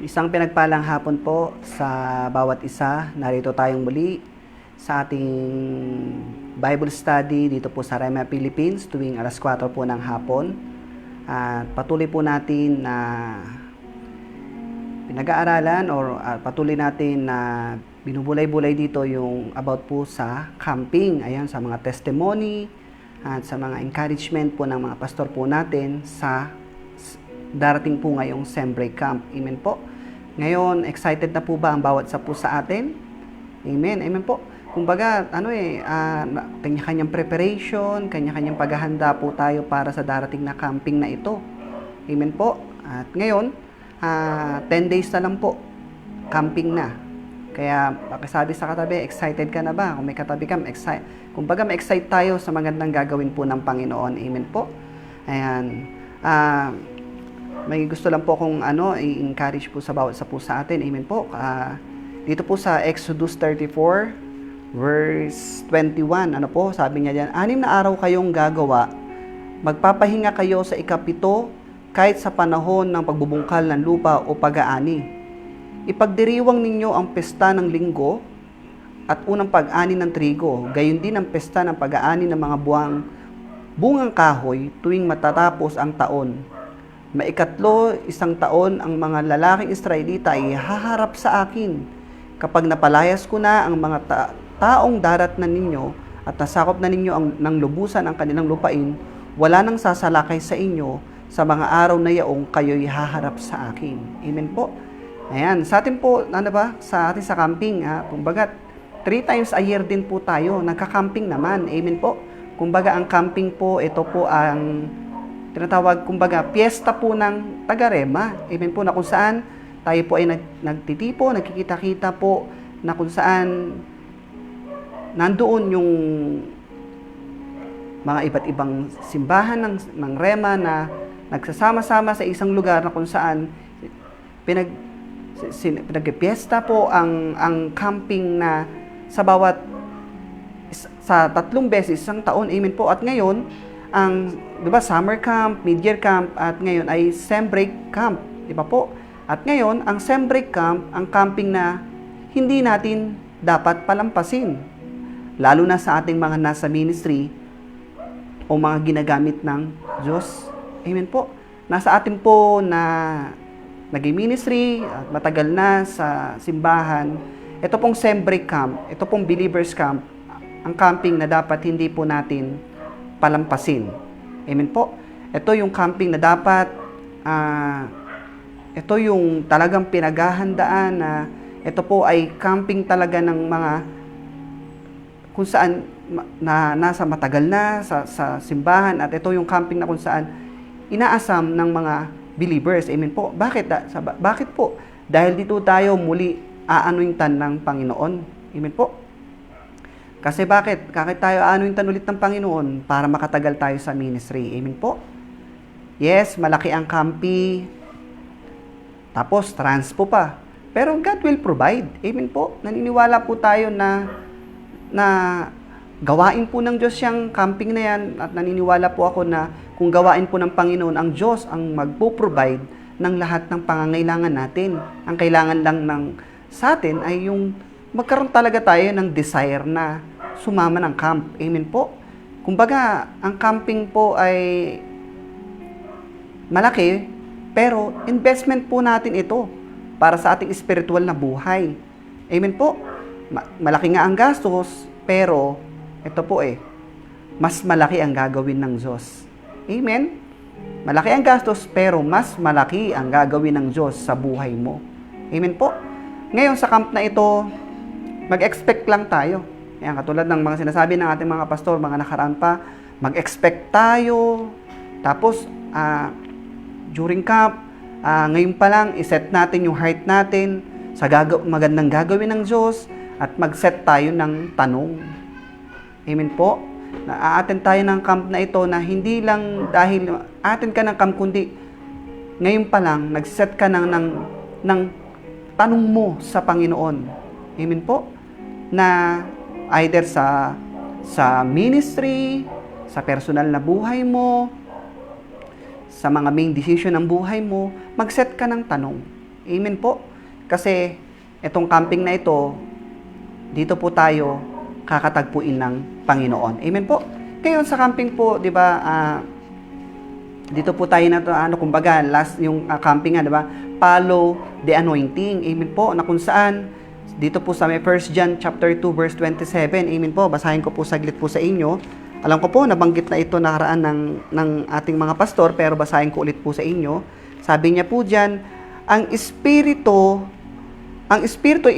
Isang pinagpalang hapon po sa bawat isa. Narito tayong muli sa ating Bible study dito po sa Rema Philippines tuwing alas 4 po ng hapon. At patuloy po natin na pinag-aaralan or patuloy natin na binubulay-bulay dito yung about po sa camping. Ayan, sa mga testimony at sa mga encouragement po ng mga pastor po natin sa darating po ngayong Sembreak Camp. Amen po. Ngayon, excited na po ba ang bawat isa po sa atin? Amen. Amen po. Kumbaga, kanya-kanyang preparation, kanya-kanyang paghahanda po tayo para sa darating na camping na ito. Amen po. At ngayon, 10 days na lang po, camping na. Kaya, pakisabi sa katabi, excited ka na ba? Kung may katabi ka, kumbaga, ma-excite tayo sa magandang gagawin po ng Panginoon. Amen po. Ayan. May gusto lang po akong i-encourage po sa bawat isa po sa atin. Amen po. Dito po sa Exodus 34, verse 21, sabi niya diyan, 6 na araw kayong gagawa, magpapahinga kayo sa ikapito, kahit sa panahon ng pagbubungkal ng lupa o pag-aani. Ipagdiriwang ninyo ang pesta ng linggo at unang pag-ani ng trigo, gayon din ang pesta ng pag-aani ng mga bungang kahoy tuwing matatapos ang taon. Maikatlo, 1 taon, ang mga lalaking Israelita ay haharap sa akin. Kapag napalayas ko na ang mga taong darat na ninyo at nasakop na ninyo ng lubusan ang kanilang lupain, wala nang sasalakay sa inyo sa mga araw na yaong kayo'y haharap sa akin. Amen po. Ayan, sa atin po, sa atin sa camping, kumbaga, 3 times a year din po tayo, nagka-camping naman. Amen po. Kumbaga, ang camping po, ito po ang tinatawag, kumbaga, piyesta po ng taga-Rema. Amen po, na kung saan tayo po ay nagtitipo, nagkikita-kita po, na kung saan nandoon yung mga iba't ibang simbahan ng Rema na nagsasama-sama sa isang lugar na kung saan pinagpiesta po ang camping na sa 3 beses isang taon. Amen po. At ngayon, summer camp, mid-year camp, at ngayon ay Sembreak Camp, di ba po? At ngayon, ang Sembreak Camp, ang camping na hindi natin dapat palampasin. Lalo na sa ating mga nasa ministry o mga ginagamit ng Diyos. Amen po. Nasa atin po na nag-ministry at matagal na sa simbahan, ito pong Sembreak Camp, ito pong Believers Camp, ang camping na dapat hindi po natin palampasin. Amen po. Ito yung camping na dapat, ito yung talagang pinaghahandaan na ito po ay camping talaga ng mga kung saan nasa matagal na sa simbahan, at ito yung camping na kung saan inaasam ng mga believers. Amen po. Bakit po? Dahil dito tayo muli aanuintan ng Panginoon. Amen po. Kasi bakit? Bakit tayo aanuintan ulit ng Panginoon? Para makatagal tayo sa ministry. Amen po. Yes, malaki ang campi. Tapos, transpo pa. Pero God will provide. Amen po. Naniniwala po tayo na gawain po ng Diyos yung camping na yan, at naniniwala po ako na kung gawain po ng Panginoon, ang Diyos ang magpo-provide ng lahat ng pangangailangan natin. Ang kailangan lang sa atin ay yung magkaroon talaga tayo ng desire na sumama ng camp. Amen po. Kumbaga, ang camping po ay malaki, pero investment po natin ito para sa ating spiritual na buhay. Amen po. Malaki nga ang gastos, pero ito po mas malaki ang gagawin ng Diyos. Amen? Malaki ang gastos, pero mas malaki ang gagawin ng Diyos sa buhay mo. Amen po. Ngayon sa camp na ito, mag-expect lang tayo. Ayan, katulad ng mga sinasabi ng ating mga pastor, mga nakaraan pa, mag-expect tayo. Tapos, during camp, ngayon pa lang, iset natin yung heart natin sa magandang gagawin ng Diyos, at mag-set tayo ng tanong. Amen po. Na-attend tayo ng camp na ito na hindi lang dahil attend ka ng camp, kundi ngayon pa lang, nag-set ka ng tanong mo sa Panginoon. Amen po. Na either sa ministry, sa personal na buhay mo, sa mga main decision ng buhay mo, mag-set ka ng tanong. Amen po. Kasi itong camping na ito, dito po tayo kakatagpuin ng Panginoon. Amen po. Ngayon sa camping po, 'di ba? Dito po tayo na kumbaga last yung camping nga, 'di ba? Follow the anointing. Amen po. Na kung saan dito po sa may 1 John chapter 2 verse 27. Amen po. Basahin ko po saglit po sa inyo. Alam ko po nabanggit na ito nakaraan ng ating mga pastor, pero basahin ko ulit po sa inyo. Sabi niya po diyan, ang Espiritu ay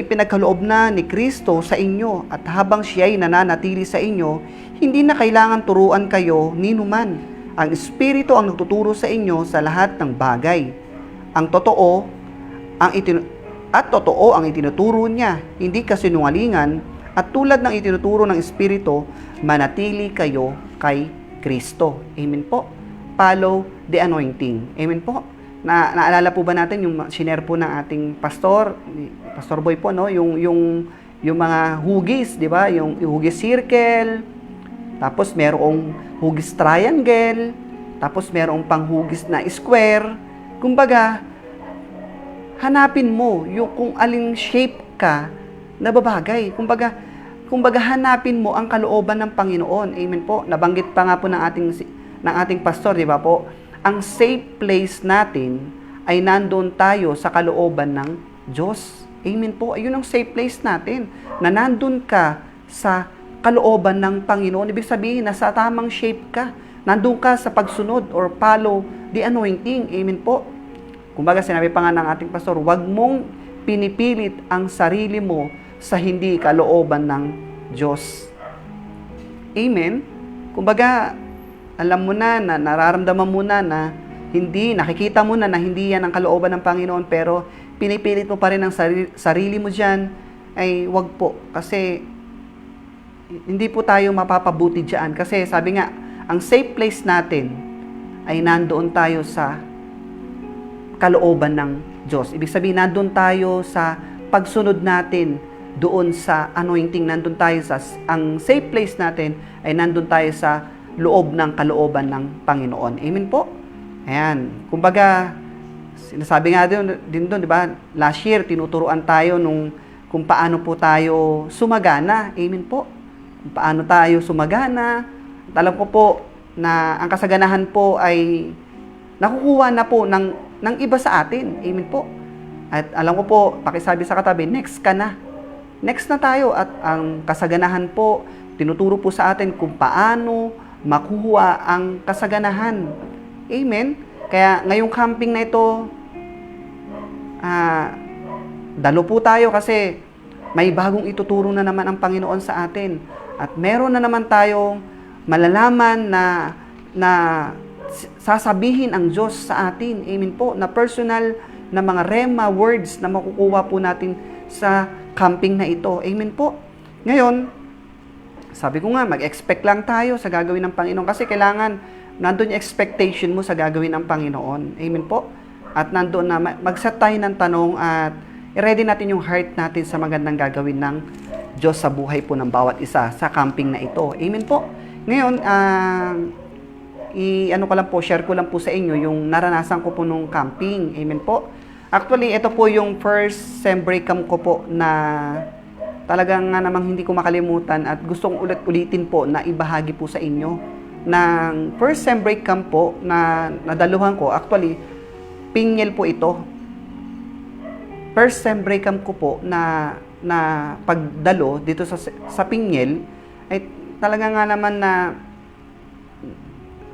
ipinagkaloob na ni Kristo sa inyo, at habang siya ay nananatili sa inyo, hindi na kailangan turuan kayo ni numan. Ang Espiritu ang nagtuturo sa inyo sa lahat ng bagay. Totoo ang itinuturo niya, hindi kasinungalingan, at tulad ng itinuturo ng Espiritu, manatili kayo kay Kristo. Amen po. Follow the anointing. Amen po. Naalala po ba natin yung shinare po ng ating pastor, Pastor Boy po, no? Yung mga hugis, di ba? Yung hugis circle, tapos merong hugis triangle, tapos merong panghugis na square. Kumbaga, hanapin mo yung kung aling shape ka na babagay. Kumbaga hanapin mo ang kalooban ng Panginoon. Amen po. Nabanggit pa nga po ng ating pastor, di ba po? Ang safe place natin ay nandoon tayo sa kalooban ng Diyos. Amen po. Ayun ang safe place natin. Na nandoon ka sa kalooban ng Panginoon. Ibig sabihin, nasa tamang shape ka. Nandoon ka sa pagsunod or follow the anointing. Amen po. Kumbaga, sinabi pa nga ng ating pastor, huwag mong pinipilit ang sarili mo sa hindi kalooban ng Diyos. Amen. Kumbaga, alam mo na, nararamdaman mo na nakikita mo na hindi yan ang kalooban ng Panginoon, pero pinipilit mo pa rin ang sarili mo dyan, ay wag po. Kasi hindi po tayo mapapabuti dyan. Kasi sabi nga, ang safe place natin ay nandoon tayo sa kalooban ng Diyos. Ibig sabihin, nandoon tayo sa pagsunod natin doon sa anointing, nandoon tayo ang safe place natin ay nandoon tayo sa loob ng kalooban ng Panginoon. Amen po. Ayan. Kumbaga, sinasabi nga din doon, di ba? Last year, tinuturuan tayo kung paano po tayo sumagana. Amen po. Kung paano tayo sumagana. At alam ko po na ang kasaganahan po ay nakukuha na po ng iba sa atin. Amen po. At alam ko po, pakisabi sa katabi, next ka na. Next na tayo. At ang kasaganahan po, tinuturo po sa atin kung paano makuha ang kasaganahan. Amen? Kaya ngayong camping na ito, dalo po tayo kasi may bagong ituturo na naman ang Panginoon sa atin. At meron na naman tayong malalaman na sasabihin ang Diyos sa atin. Amen po. Na personal na mga rema words na makukuha po natin sa camping na ito. Amen po. Ngayon, sabi ko nga, mag-expect lang tayo sa gagawin ng Panginoon kasi kailangan nandun yung expectation mo sa gagawin ng Panginoon. Amen po. At nandun na mag-set tayo ng tanong at i-ready natin yung heart natin sa magandang gagawin ng Diyos sa buhay po ng bawat isa sa camping na ito. Amen po. Ngayon, share ko lang po sa inyo yung naranasan ko po nung camping. Amen po. Actually, ito po yung first sem break camp ko po na talagang nga namang hindi ko makalimutan at gustong ulitin po na ibahagi po sa inyo. Ng first sem break camp po na nadaluhan ko, actually, Pingel po ito. First sem break camp ko po na pagdalo dito sa Pingel, ay talaga nga naman na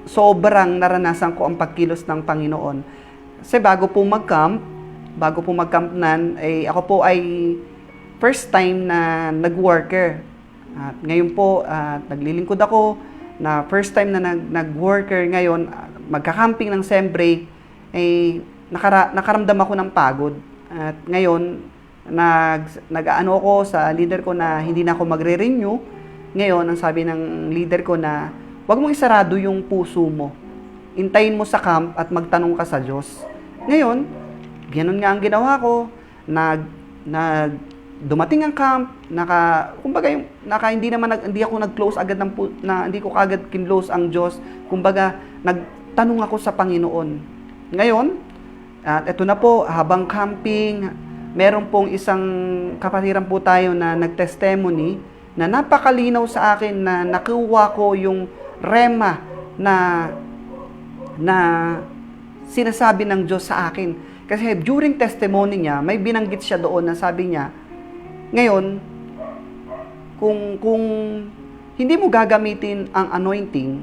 sobrang naranasan ko ang pagkilos ng Panginoon. Kasi bago po mag-camp nan, ay ako po ay first time na nag-worker. At ngayon po, naglilingkod ako na first time na nag-worker ngayon, magka-camping ng sem break, nakaramdam ako ng pagod. At ngayon, nag-ano ako sa leader ko na hindi na ako magre-renew. Ngayon, ang sabi ng leader ko na, huwag mong isarado yung puso mo. Intayin mo sa camp at magtanong ka sa Diyos. Ngayon, ganoon nga ang ginawa ko. Dumating ang camp, hindi ako nag-close agad hindi ko kagad kinlose ang Diyos. Kumbaga, nagtanong ako sa Panginoon. Ngayon, At ito na po, habang camping, meron pong isang kapatiran po tayo na nag-testimony na napakalinaw sa akin na nakuha ko yung rema na sinasabi ng Diyos sa akin. Kasi during testimony niya, may binanggit siya doon na sabi niya, ngayon, kung hindi mo gagamitin ang anointing,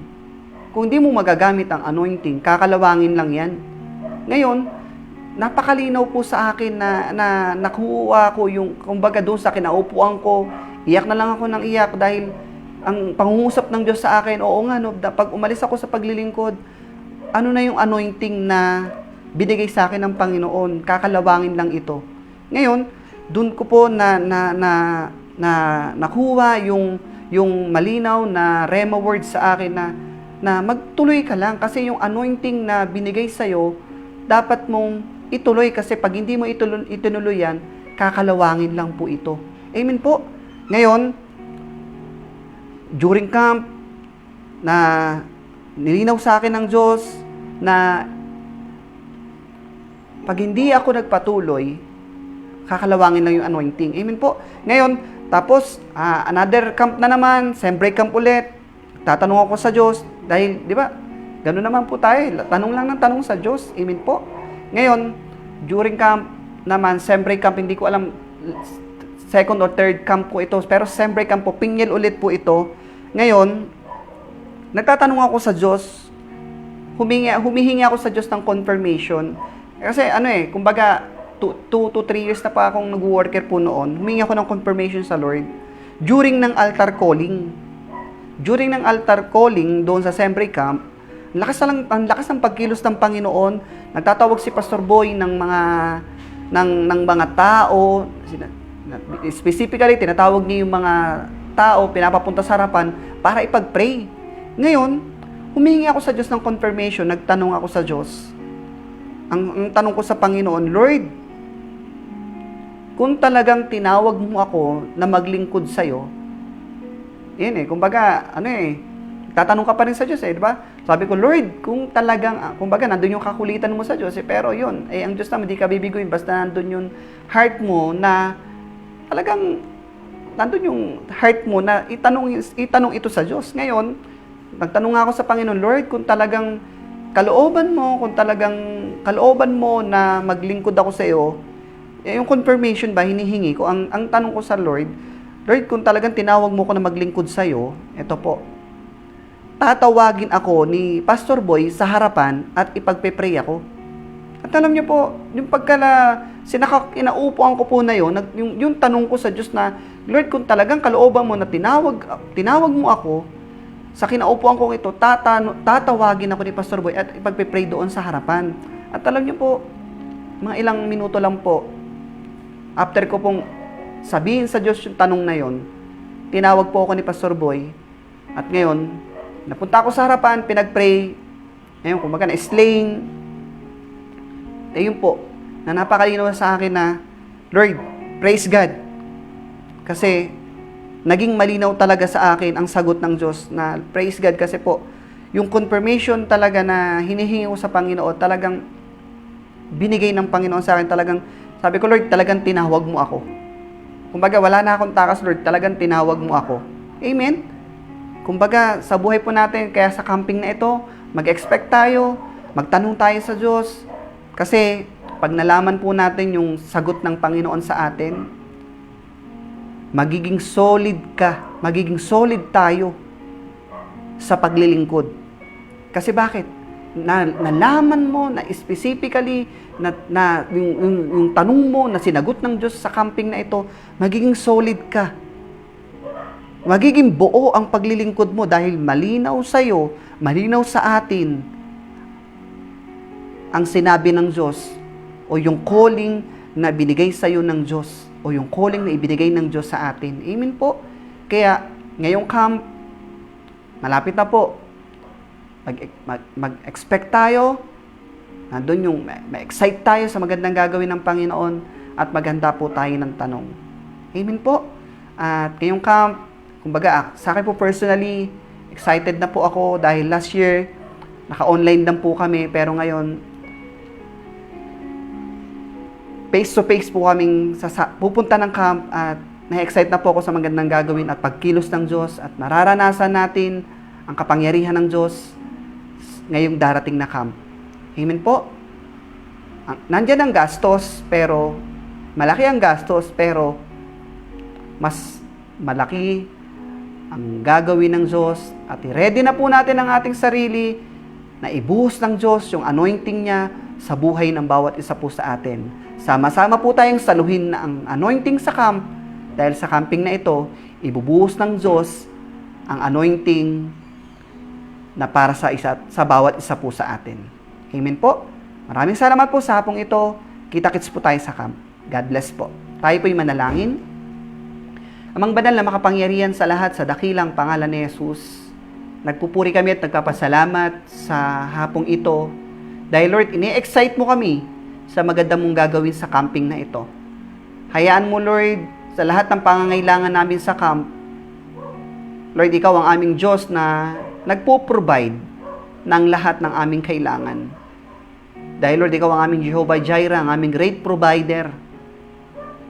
kung hindi mo magagamit ang anointing, kakalawangin lang yan. Ngayon, napakalinaw po sa akin na nakuha ko yung, kumbaga doon sa kinaupuan ko, iyak na lang ako ng iyak dahil ang pangungusap ng Diyos sa akin, oo nga, no, pag umalis ako sa paglilingkod, ano na yung anointing na binigay sa akin ng Panginoon, kakalawangin lang ito. Ngayon, doon ko po nakuha yung malinaw na rema word sa akin na magtuloy ka lang kasi yung anointing na binigay sa'yo, dapat mong ituloy kasi pag hindi mo itinuloy yan, kakalawangin lang po ito. Amen po. Ngayon, during camp, na nilinaw sa akin ng Diyos na pag hindi ako nagpatuloy, kakalawangin lang yung anointing. Amen po. Ngayon, tapos, another camp na naman, same break camp ulit. Tatanong ako sa Diyos, dahil, di ba, gano'n naman po tayo, tanong lang ng tanong sa Diyos. Amen po. Ngayon, during camp naman, same break camp, hindi ko alam, second or third camp ko ito, pero same break camp po, pingil ulit po ito. Ngayon, nagtatanong ako sa Diyos, humihingi ako sa Diyos ng confirmation. Kasi kumbaga, 2 to 3 years na pa akong nag-worker po noon, humingi ako ng confirmation sa Lord during ng altar calling. During ng altar calling doon sa Sembray Camp, ang lakas ng pagkilos ng Panginoon. Nagtatawag si Pastor Boy ng mga tao, specifically tinatawag niya yung mga tao, pinapapunta sa harapan para ipag-pray. Ngayon, humingi ako sa Diyos ng confirmation, nagtanong ako sa Diyos. Ang tanong ko sa Panginoon, Lord, kung talagang tinawag mo ako na maglingkod sa'yo, kumbaga, tatanong ka pa rin sa Diyos, di ba? Sabi ko, Lord, kung talagang, kumbaga, nandun yung kakulitan mo sa Diyos, pero yun, ang Diyos naman, di ka bibiguin, basta nandun yung heart mo na, talagang, nandun yung heart mo na itanong ito sa Diyos. Ngayon, nagtanong ako sa Panginoon, Lord, kung talagang kalooban mo na maglingkod ako sa iyo, yung confirmation ba hinihingi ko? Ang tanong ko sa Lord, Lord, kung talagang tinawag mo ko na maglingkod sa iyo, ito po, tatawagin ako ni Pastor Boy sa harapan at ipagpe-pray ako. At alam niyo po, yung inaupuan ko po na yun, yung tanong ko sa Diyos na, Lord, kung talagang kalooban mo na tinawag mo ako, sa kinaupuan kong ito, tatawagin ako ni Pastor Boy at ipagpe-pray doon sa harapan. At alam niyo po, mga ilang minuto lang po, after ko pong sabihin sa Diyos yung tanong na yon, tinawag po ako ni Pastor Boy. At ngayon, napunta ako sa harapan, pinag-pray. Ngayon, kumbaga na-slaying. Ayun po, na napakalinaw sa akin na, Lord, praise God. Kasi, naging malinaw talaga sa akin ang sagot ng Diyos na praise God kasi po, yung confirmation talaga na hinihingi ko sa Panginoon, talagang binigay ng Panginoon sa akin, talagang, sabi ko, Lord, talagang tinawag mo ako. Kumbaga, wala na akong takas, Lord, talagang tinawag mo ako. Amen? Kumbaga, sa buhay po natin, kaya sa camping na ito, mag-expect tayo, magtanong tayo sa Diyos, kasi pag nalaman po natin yung sagot ng Panginoon sa atin, magiging solid tayo sa paglilingkod. Kasi bakit? Nalaman mo na specifically na yung tanong mo na sinagot ng Diyos sa camping na ito, magiging solid ka. Magiging buo ang paglilingkod mo dahil malinaw sa'yo, malinaw sa atin ang sinabi ng Diyos o yung calling na binigay sa'yo ng Diyos o yung calling na ibinigay ng Diyos sa atin. Amen po. Kaya, ngayong camp, malapit na po. Mag-expect tayo. Nandun yung, ma-excite tayo sa magandang gagawin ng Panginoon at maganda po tayo ng tanong. Amen po. At ngayong camp, kumbaga, sa akin po personally, excited na po ako dahil last year, naka-online lang po kami, pero ngayon, face to face po kaming pupunta ng camp at na-excite na po ako sa magandang gagawin at pagkilos ng Diyos at mararanasan natin ang kapangyarihan ng Diyos ngayong darating na camp. Amen po. Nandyan ang gastos, pero malaki ang gastos, pero mas malaki ang gagawin ng Diyos at i-ready na po natin ang ating sarili na ibuhos ng Diyos yung anointing niya sa buhay ng bawat isa po sa atin. Sama-sama po tayong saluhin na ang anointing sa camp dahil sa camping na ito, ibubuhos ng Diyos ang anointing na para sa bawat isa po sa atin. Amen po. Maraming salamat po sa hapong ito. Kita-kits po tayo sa camp. God bless po. Tayo po'y manalangin. Amang banal na makapangyarihan sa lahat sa dakilang pangalan ni Jesus, nagpupuri kami at nagpapasalamat sa hapong ito dahil Lord, ini-excite mo kami sa maganda mong gagawin sa camping na ito. Hayaan mo Lord, sa lahat ng pangangailangan namin sa camp, Lord, ikaw ang aming Diyos na nagpo-provide ng lahat ng aming kailangan. Dahil Lord, ikaw ang aming Jehovah Jireh, ang aming great provider.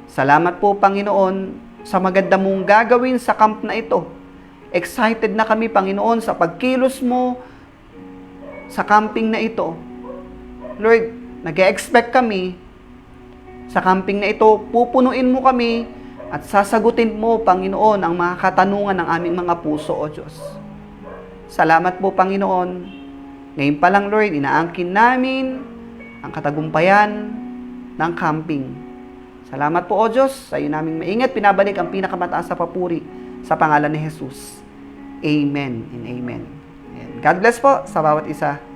Salamat po Panginoon sa maganda mong gagawin sa camp na ito. Excited na kami, Panginoon, sa pagkilos mo sa camping na ito. Lord, nag-expect kami sa camping na ito, pupunuin mo kami at sasagutin mo, Panginoon, ang mga katanungan ng aming mga puso, O Diyos. Salamat po, Panginoon. Ngayon pa lang, Lord, inaangkin namin ang katagumpayan ng camping. Salamat po, O Diyos, sa iyo naming maingat, pinabalik ang pinakamataas sa papuri sa pangalan ni Jesus. Amen and amen. God bless po sa bawat isa.